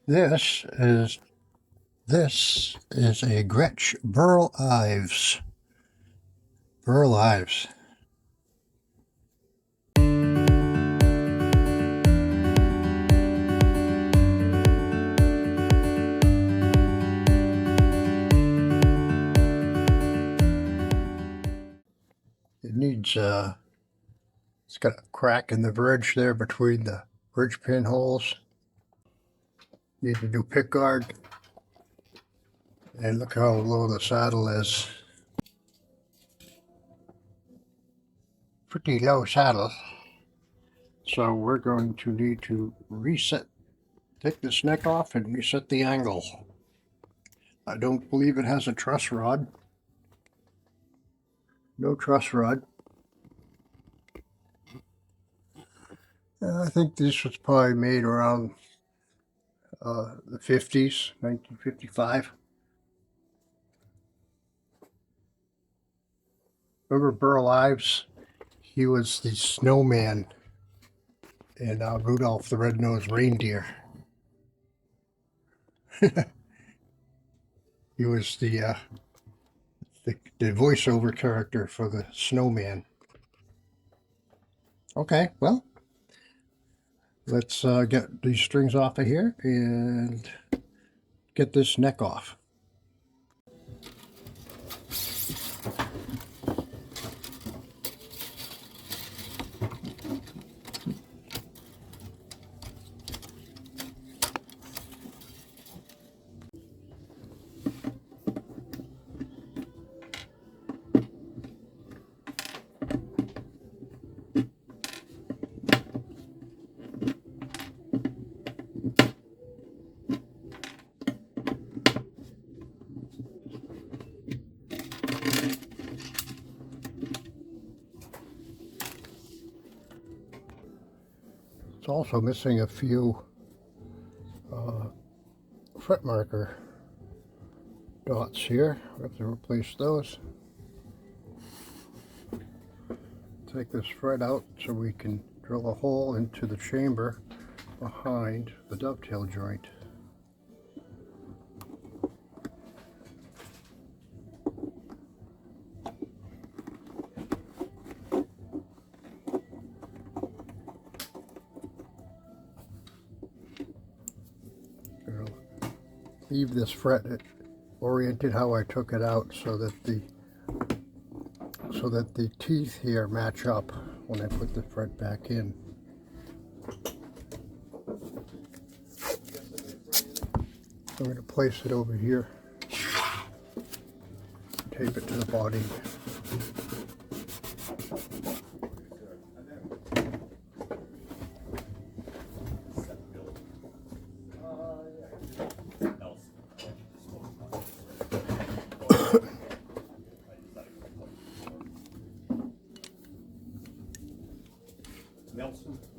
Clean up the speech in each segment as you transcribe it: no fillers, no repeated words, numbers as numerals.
This is a Gretsch Burl Ives. Burl Ives. It needs it's got a crack in the bridge there between the bridge pin holes. Need to do pickguard. And look how low the saddle is. Pretty low saddle. So we're going to need to take this neck off and reset the angle. I don't believe it has a truss rod. No truss rod. I think this was probably made around the 50s, 1955. Remember Burl Ives? He was the snowman in Rudolph the Red-Nosed Reindeer. He was the voiceover character for the snowman. Okay, well, let's get these strings off of here and get this neck off. It's also missing a few fret marker dots here. We have to replace those. Take this fret out so we can drill a hole into the chamber behind the dovetail joint. Leave this fret oriented how I took it out so that the teeth here match up when I put the fret back in. I'm going to place it over here, tape it to the body.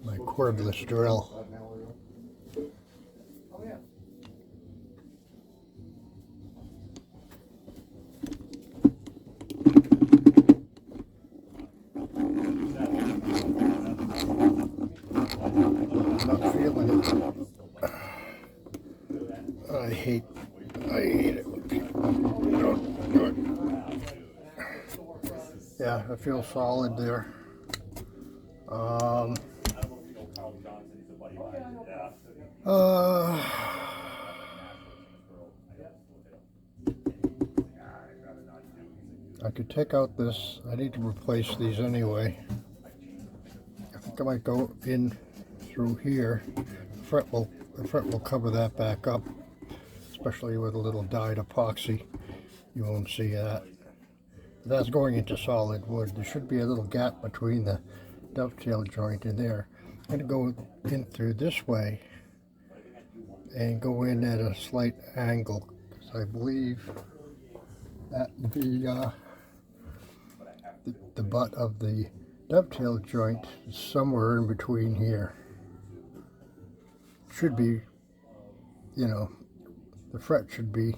My cordless drill. I'm not feeling it. I hate it when people don't do it. Yeah, I feel solid there. I could take out this. I need to replace these anyway. I think I might go in through here. The fret will cover that back up, especially with a little dyed epoxy. You won't see that. That's going into solid wood. There should be a little gap between the dovetail joint in there. I'm going to go in through this way and go in at a slight angle because I believe that the butt of the dovetail joint is somewhere in between here. Should be, you know, the fret should be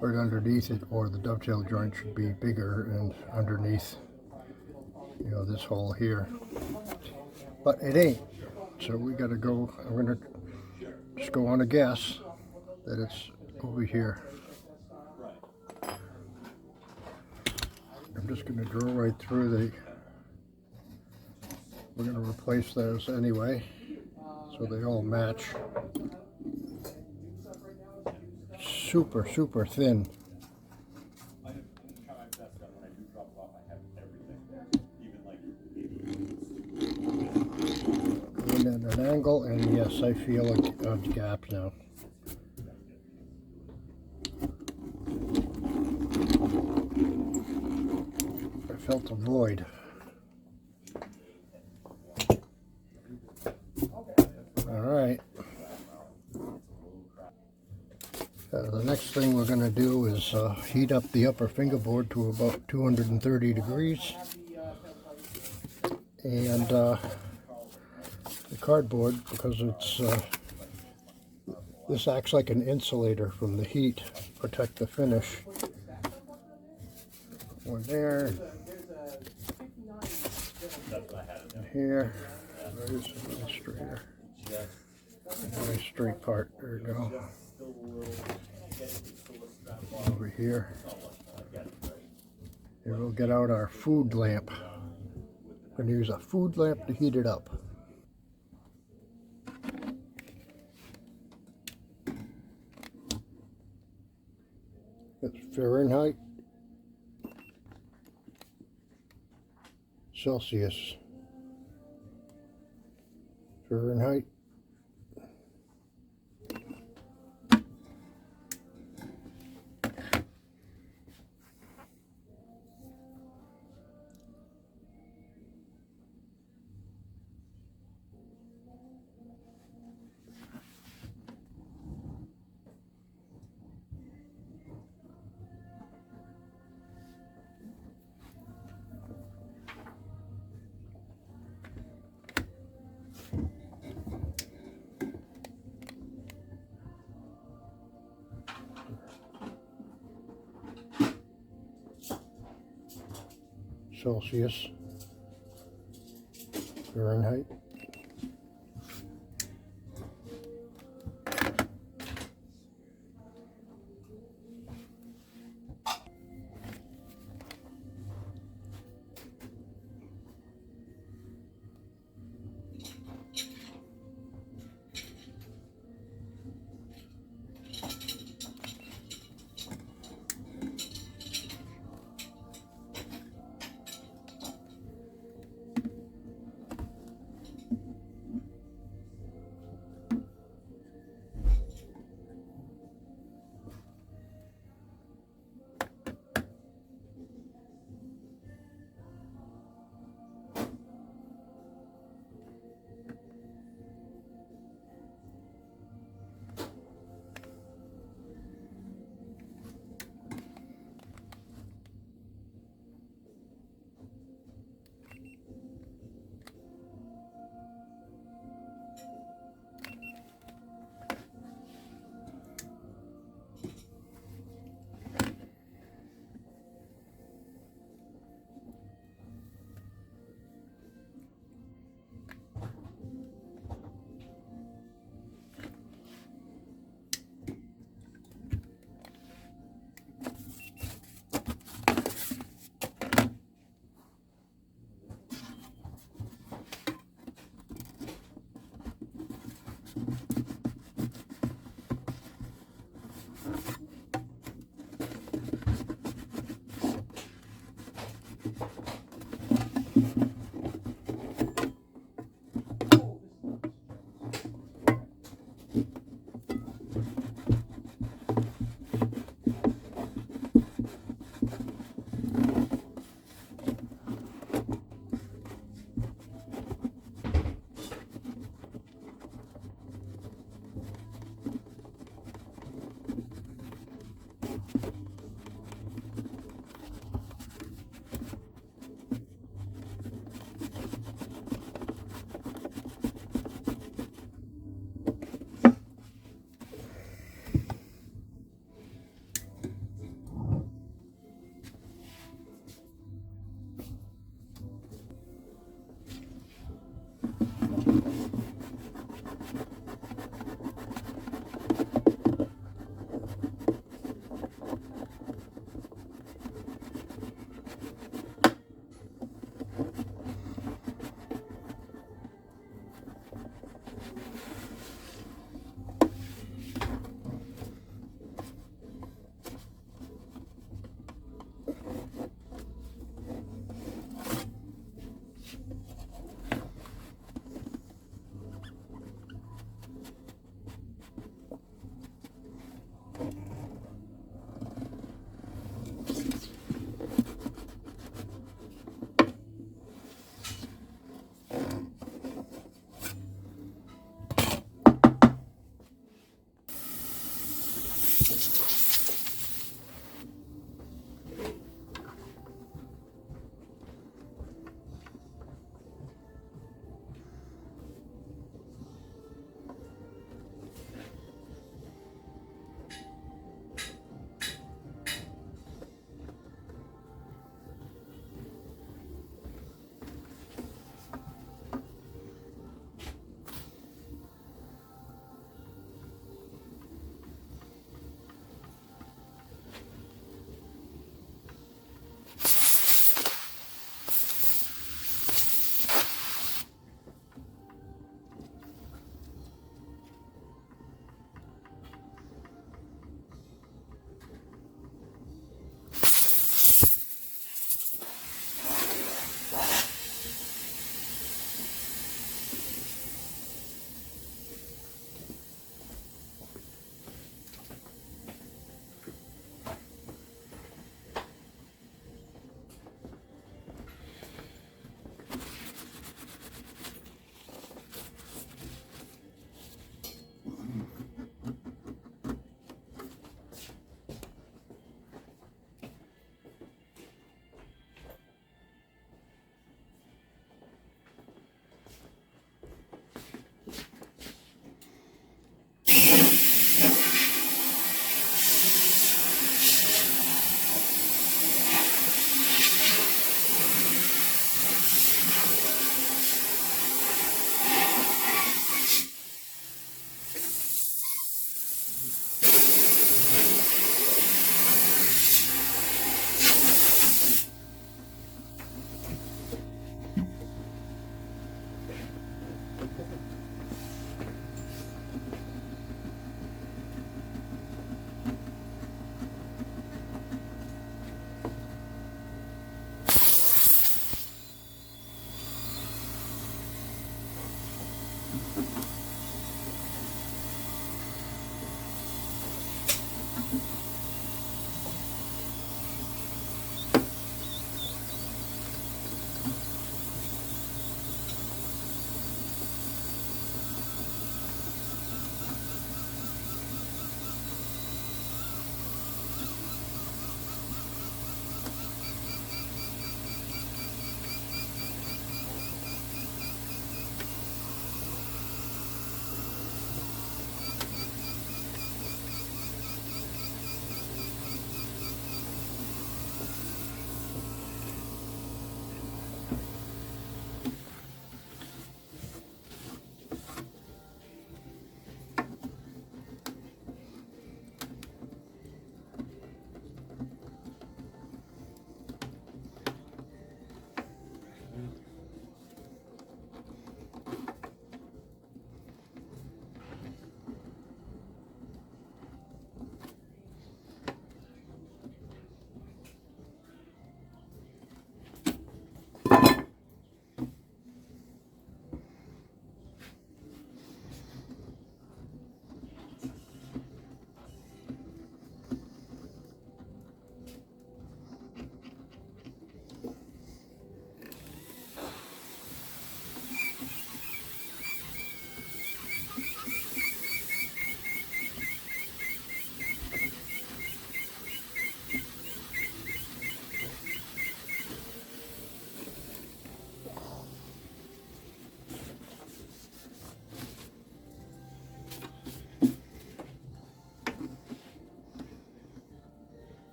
right underneath it, or the dovetail joint should be bigger and underneath, you know, this hole here. But it ain't. So we gotta go, I'm gonna Just go on a guess that it's over here. I'm just going to drill right through the, we're going to replace those anyway, so they all match. Super, super thin. Going at an angle, and yes, I feel a gap now. I felt a void. All right. The next thing we're going to do is heat up the upper fingerboard to about 230 degrees. And the cardboard, because it's this acts like an insulator from the heat, protect the finish. One there, and here, there's a straighter, very straight part, there you go. Over here, and we'll get out our food lamp. We're going to use a food lamp to heat it up. It's Fahrenheit, Celsius, Fahrenheit, Celsius, Fahrenheit.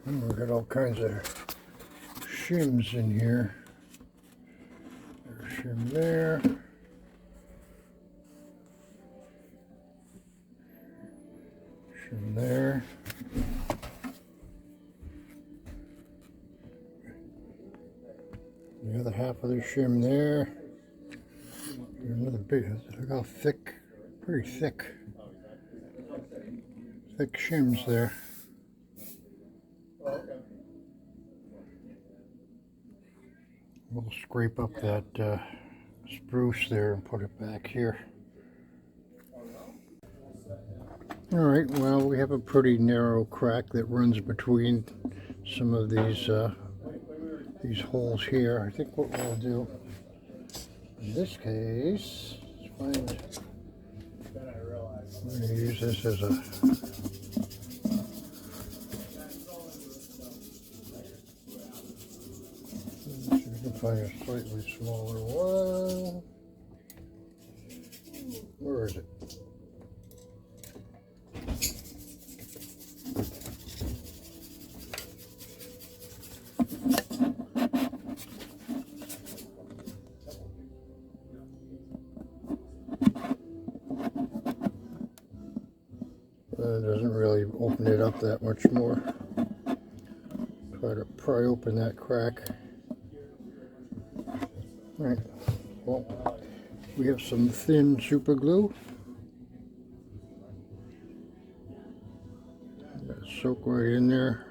And we've got all kinds of shims in here. There's a shim there. Shim there. The other half of the shim there. Another big, look how thick, pretty thick shims there. We'll scrape up that spruce there and put it back here. Alright, well, we have a pretty narrow crack that runs between some of these holes here. I think what we'll do in this case is find, I'm going to use this as a find a slightly smaller one. Where is it? It doesn't really open it up that much more. Try to pry open that crack. Alright, well, we have some thin super glue. Soak right in there.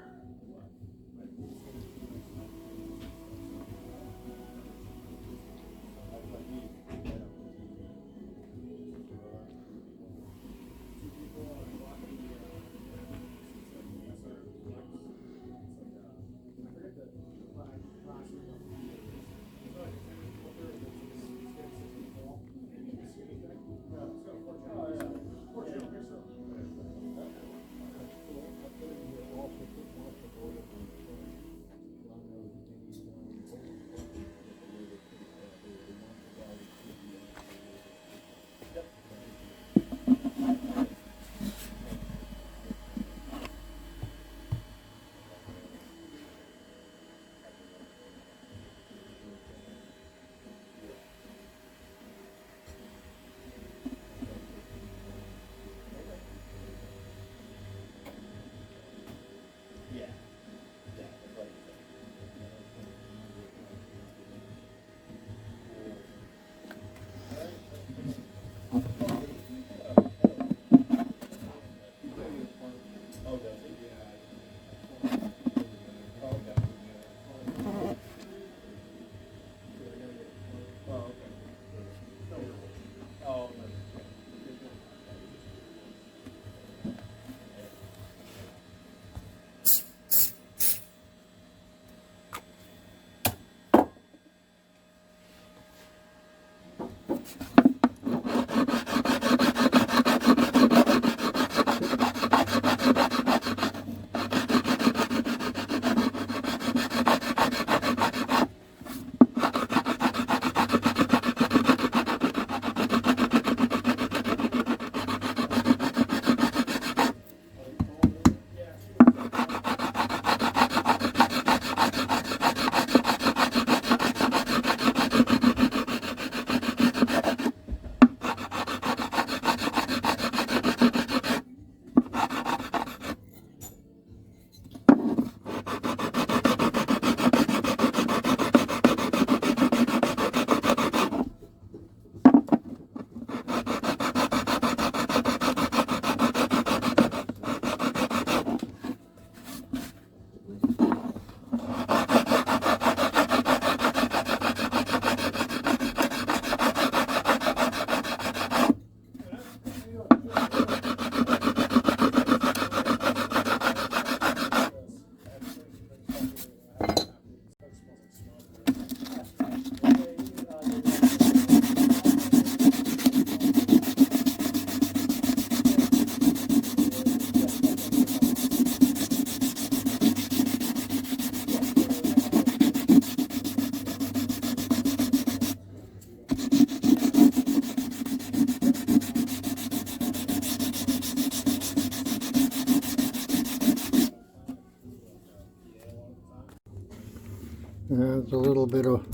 There's a little bit of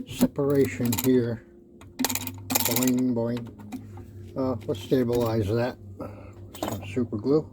separation here. Boing, boing. Let's stabilize that with some super glue.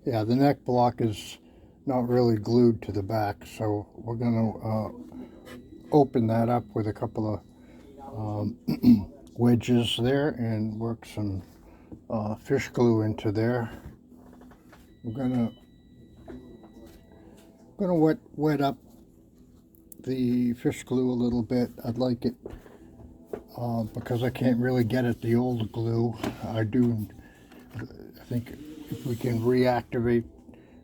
Yeah, the neck block is not really glued to the back, so we're going to open that up with a couple of wedges there and work some fish glue into there. We're gonna wet up the fish glue a little bit. I'd like it because I can't really get at the old glue. I think if we can reactivate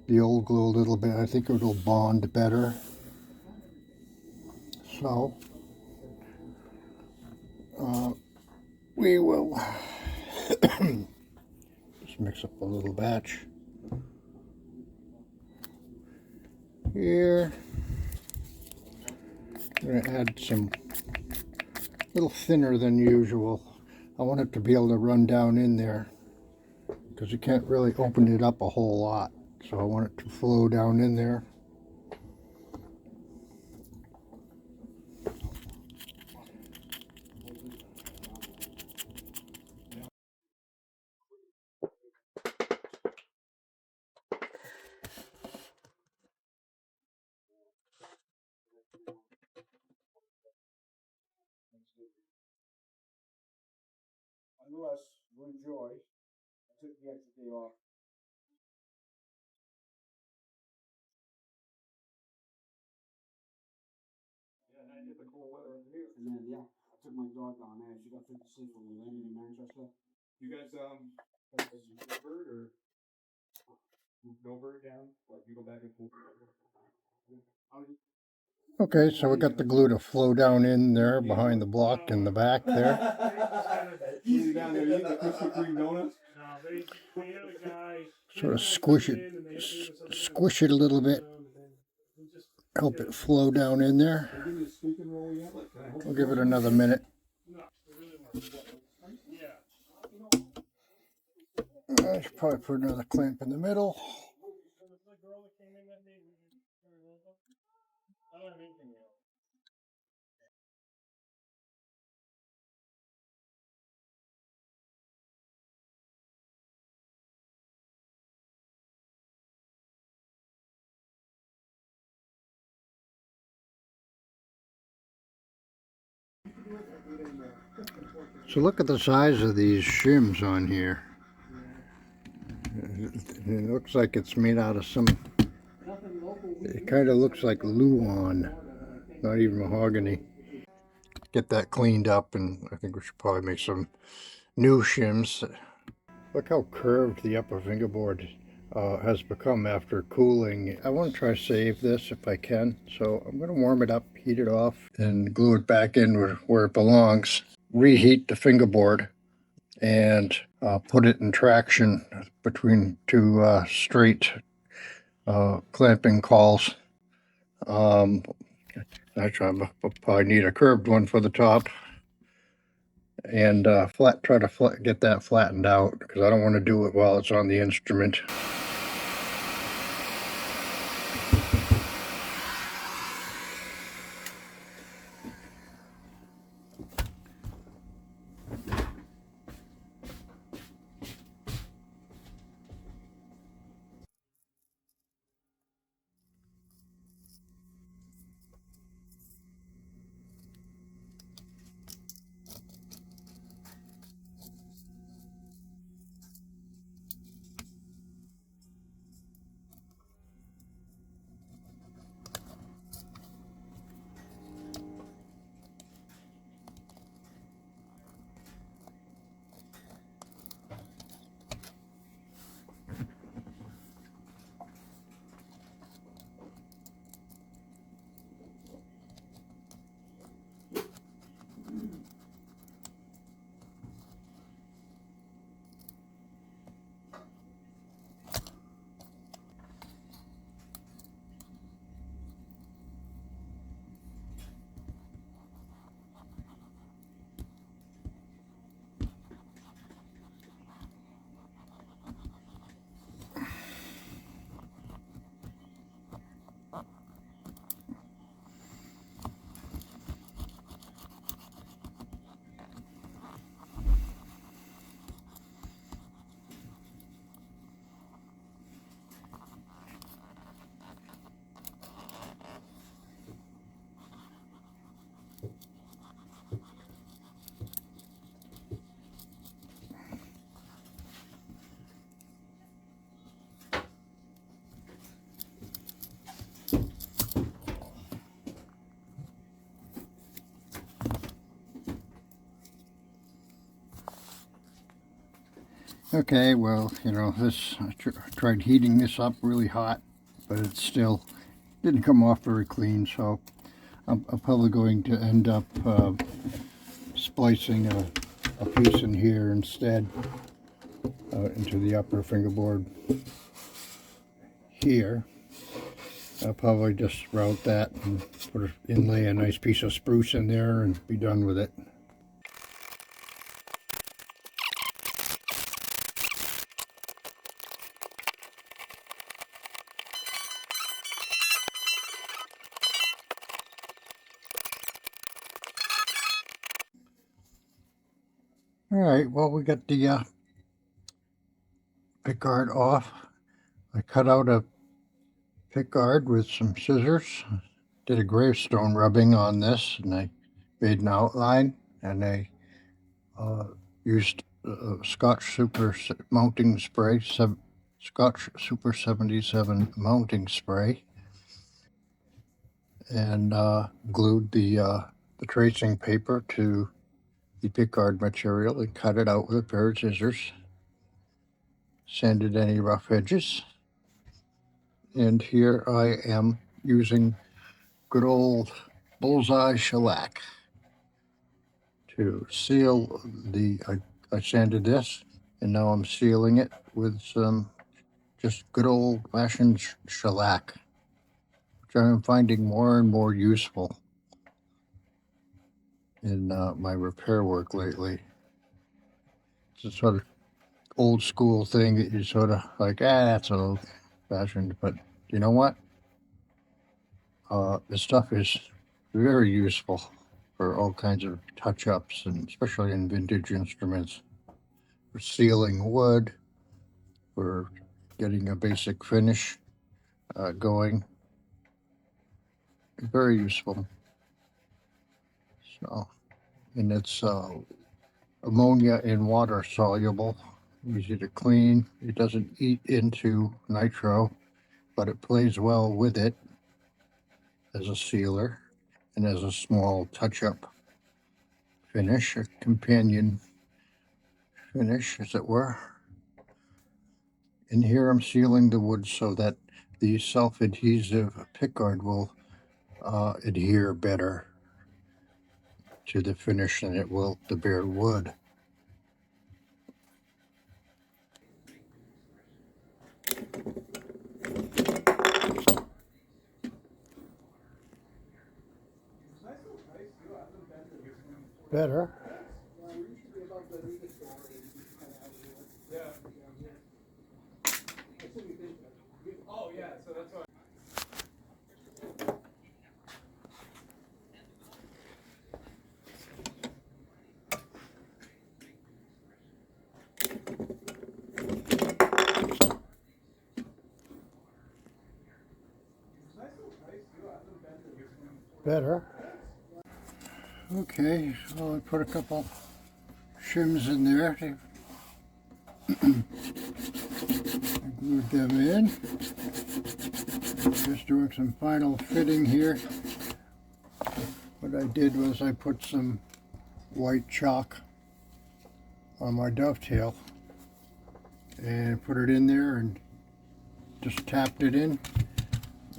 the old glue a little bit, I think it'll bond better. So we will just mix up a little batch here. I'm going to add some a little thinner than usual. I want it to be able to run down in there because you can't really open it up a whole lot. So I want it to flow down in there. Unless you enjoy, I took the extra day off. Yeah, and I did the cold weather over here. And then, yeah, I took my dog down there. She got 56 when we landed in Manchester. You guys, bird or? Okay, so we got the glue to flow down in there behind the block in the back there. Sort of squish it a little bit. Help it flow down in there. We'll give it another minute. I should probably put another clamp in the middle. So look at the size of these shims on here. It looks like it's made out of some, it kind of looks like Luan, not even mahogany. Get that cleaned up, and I think we should probably make some new shims. Look how curved the upper fingerboard has become after cooling. I want to try to save this if I can, so I'm going to warm it up, heat it off, and glue it back in where it belongs. Reheat the fingerboard and put it in traction between two straight clamping cauls. Actually, I'll probably need a curved one for the top, and try to get that flattened out, because I don't want to do it while it's on the instrument. Okay, well, you know, I tried heating this up really hot, but it still didn't come off very clean, so I'm probably going to end up splicing a piece in here instead, into the upper fingerboard here. I'll probably just route that and inlay a nice piece of spruce in there and be done with it. All right, well, we got the pickguard off. I cut out a pickguard with some scissors. Did a gravestone rubbing on this, and I made an outline, and I used Scotch Super mounting spray, Scotch Super 77 mounting spray, and glued the tracing paper to the pickguard material and cut it out with a pair of scissors. Sanded any rough edges. And here I am using good old bullseye shellac to seal the, I sanded this, and now I'm sealing it with some just good old fashioned shellac, which I'm finding more and more useful in my repair work lately. It's a sort of old school thing that you sort of like, that's old fashioned, but you know what? This stuff is very useful for all kinds of touch-ups, and especially in vintage instruments, for sealing wood, for getting a basic finish going. Very useful. So, and it's ammonia and water soluble, easy to clean. It doesn't eat into nitro, but it plays well with it as a sealer and as a small touch-up finish, a companion finish, as it were. And here I'm sealing the wood so that the self-adhesive pickguard will adhere better to the finish than it will the bare wood. Better. Oh yeah, so that's why. Better. Okay, so I put a couple shims in there. I glued them in. Just doing some final fitting here. What I did was I put some white chalk on my dovetail and put it in there and just tapped it in,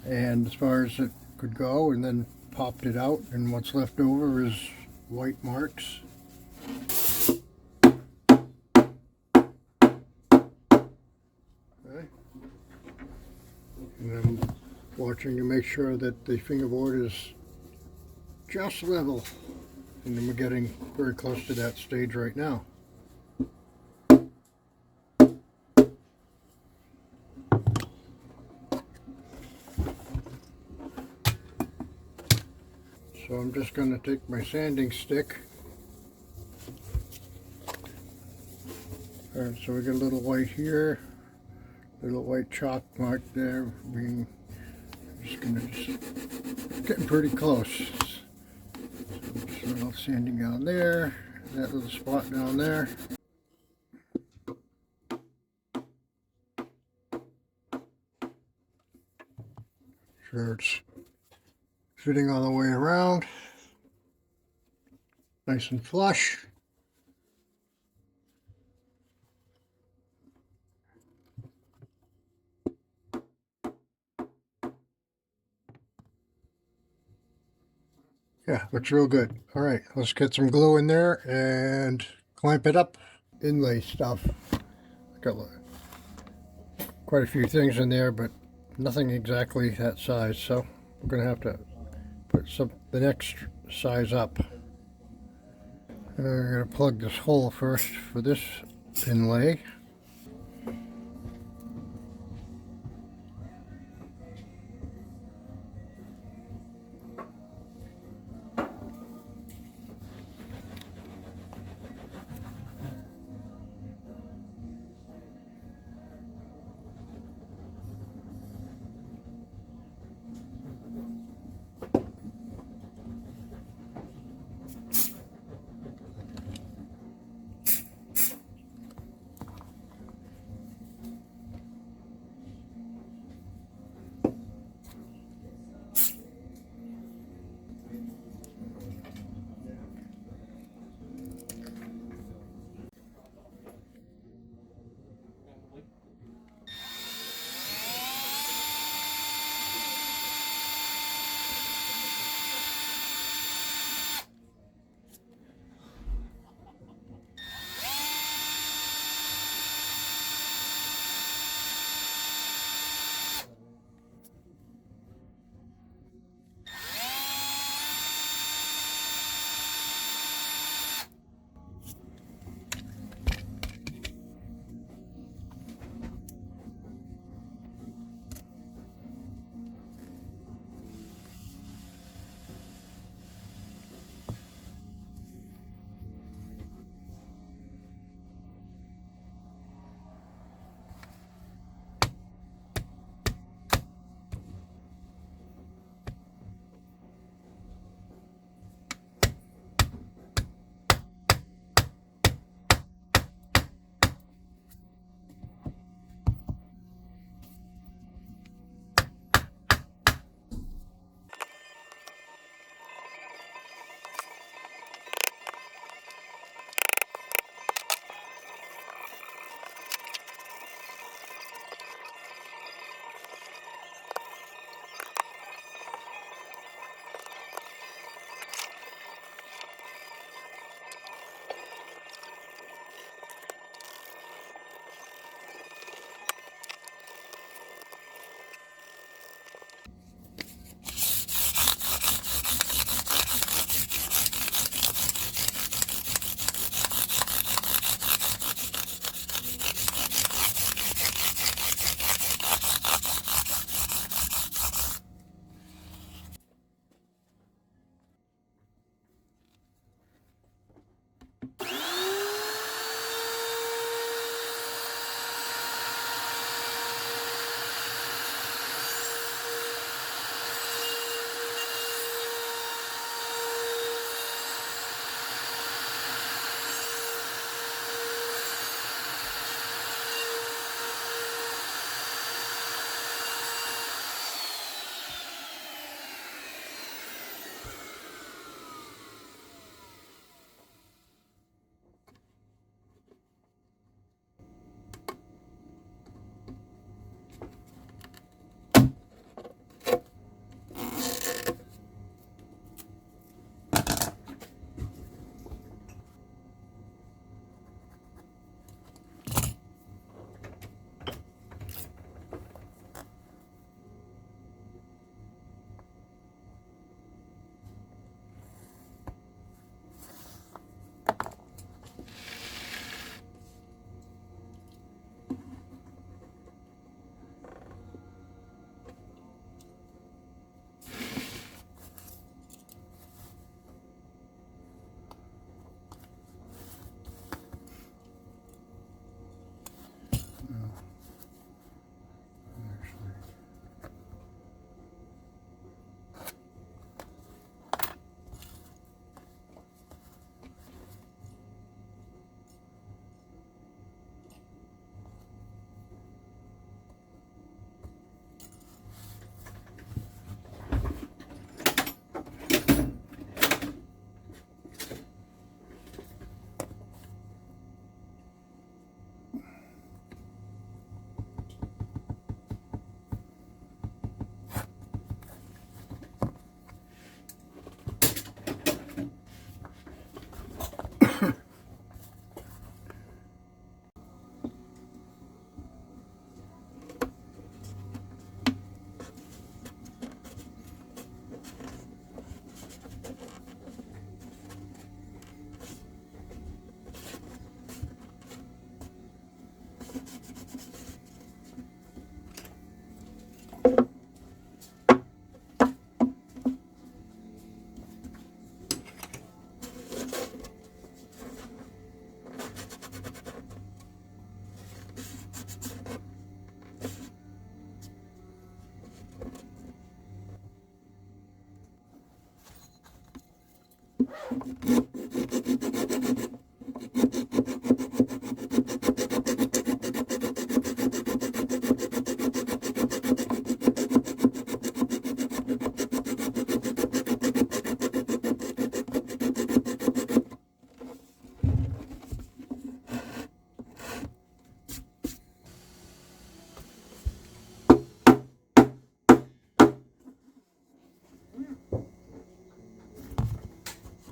and as far as it could go, and then popped it out, and what's left over is white marks. Okay. And I'm watching to make sure that the fingerboard is just level, and then we're getting very close to that stage right now. So I'm just going to take my sanding stick. Alright, so we got a little white here, a little white chalk mark there. I'm just getting pretty close. So just a little sanding down there, that little spot down there. Sure it's fitting all the way around, nice and flush. Yeah, looks real good. All right, let's get some glue in there and clamp it up. Inlay stuff. Got quite a few things in there, but nothing exactly that size, so we're going to have to put the next size up. I'm going to plug this hole first for this inlay.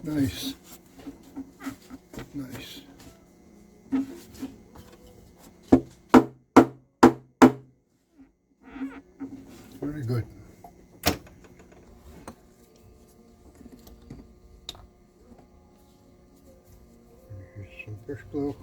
Nice. Nice. Very good. Here's some fish glue.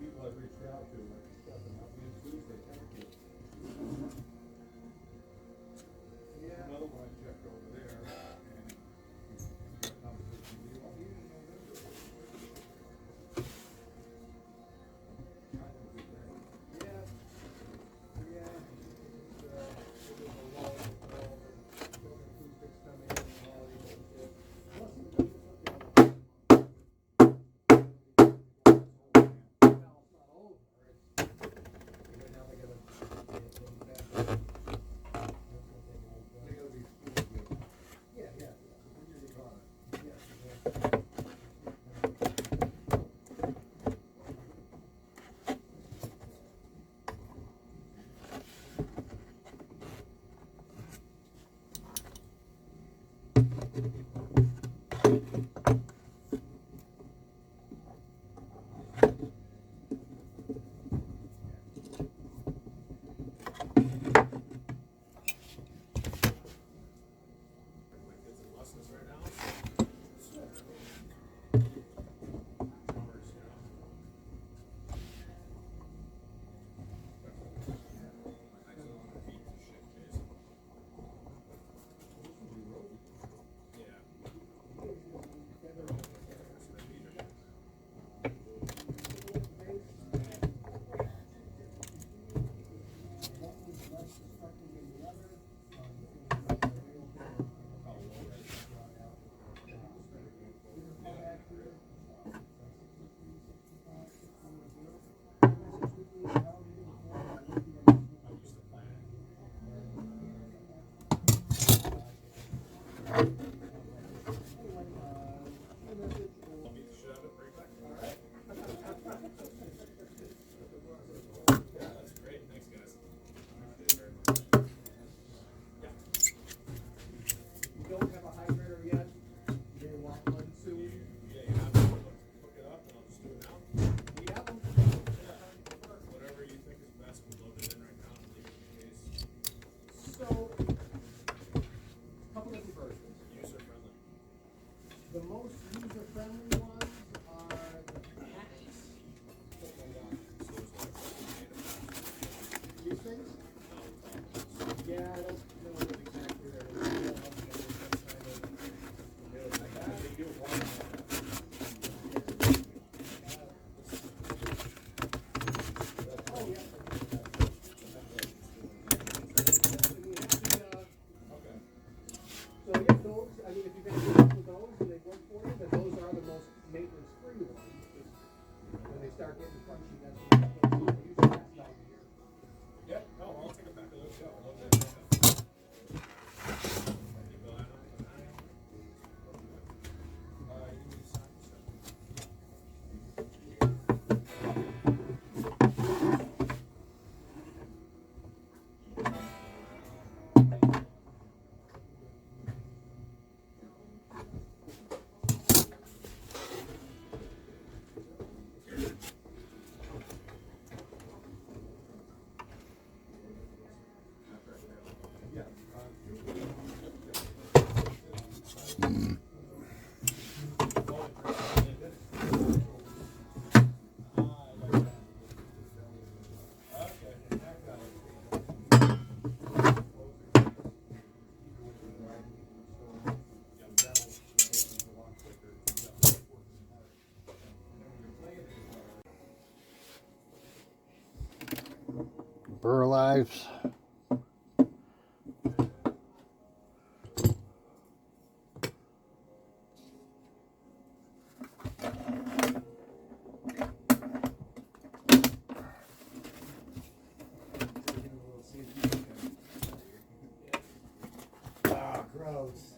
People I've reached out to, like, stuff, and help me on Tuesday, thank you. Yeah. Another one I checked over there, and conversation with you, I'll be in November. Yeah. Yeah. It was a long, food fix coming in, and all these things. Plus, the most user-friendly ones are the packs. These things? Yeah, I don't know what exactly they're So yeah, those, I mean, if you've been using those and they work for you, then those are the most maintenance-free ones. When they start getting crunchy, that's when they usually last all year. Yeah, no, I'll take it back to those. Yeah, I love that. Burl Ives. Ah, gross.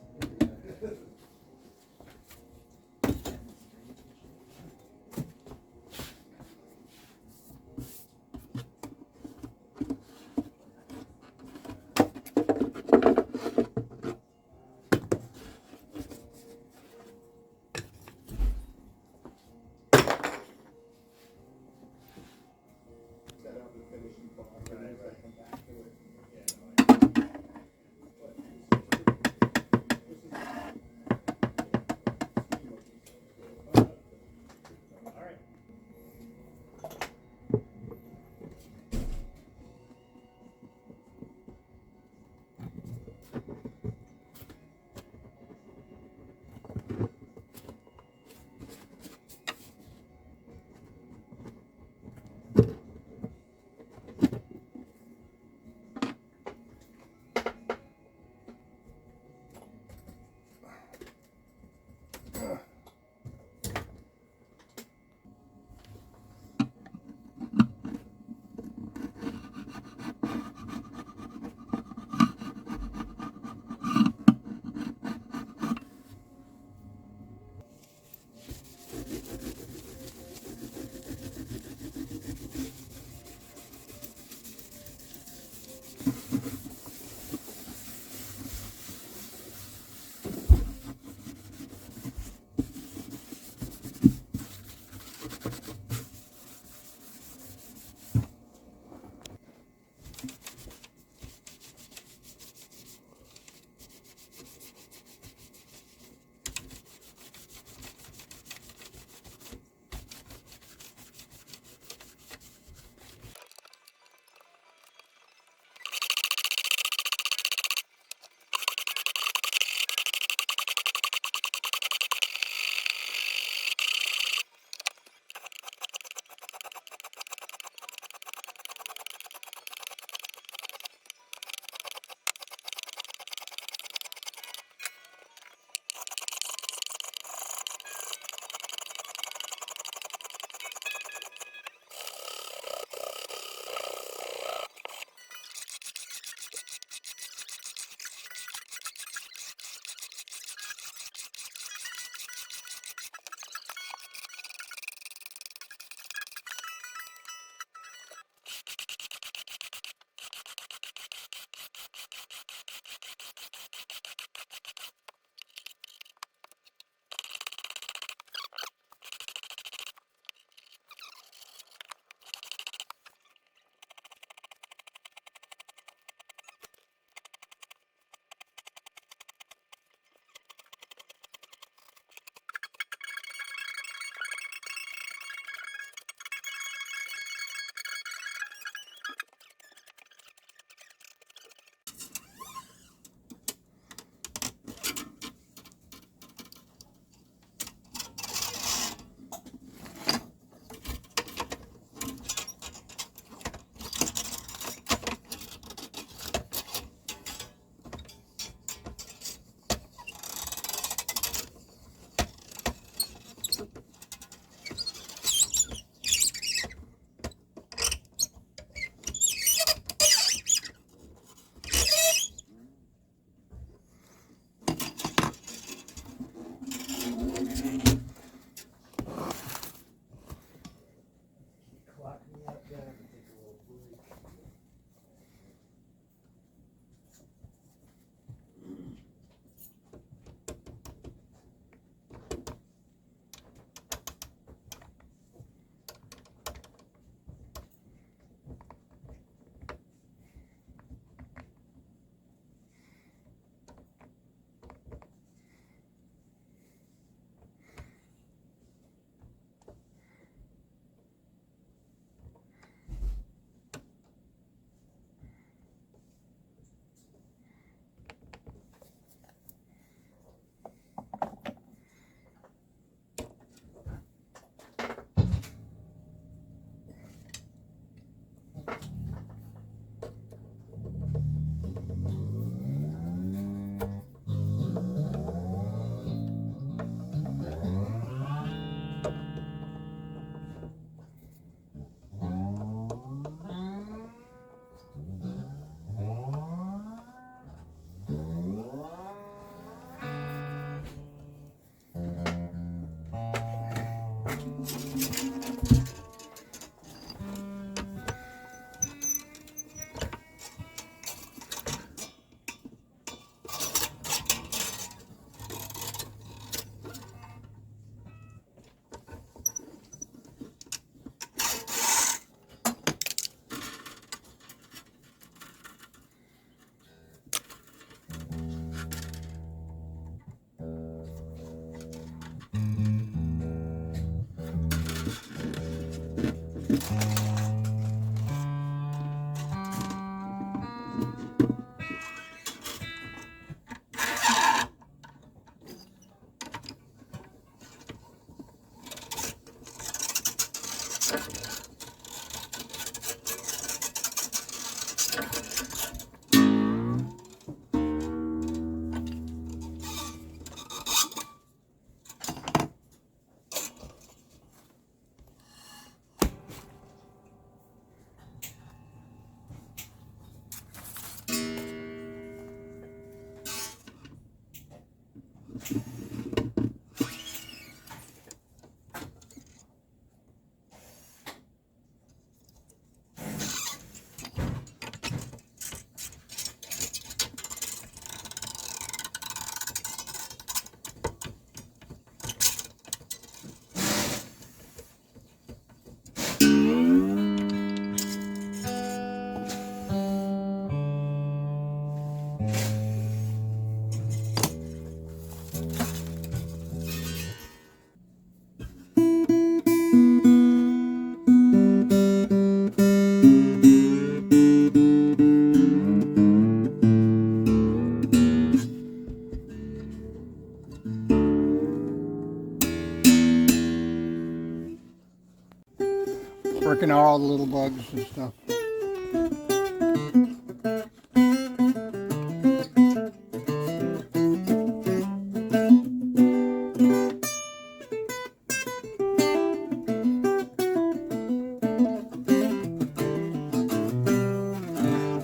know, all the little bugs and stuff.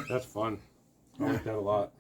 That's fun. I like that a lot.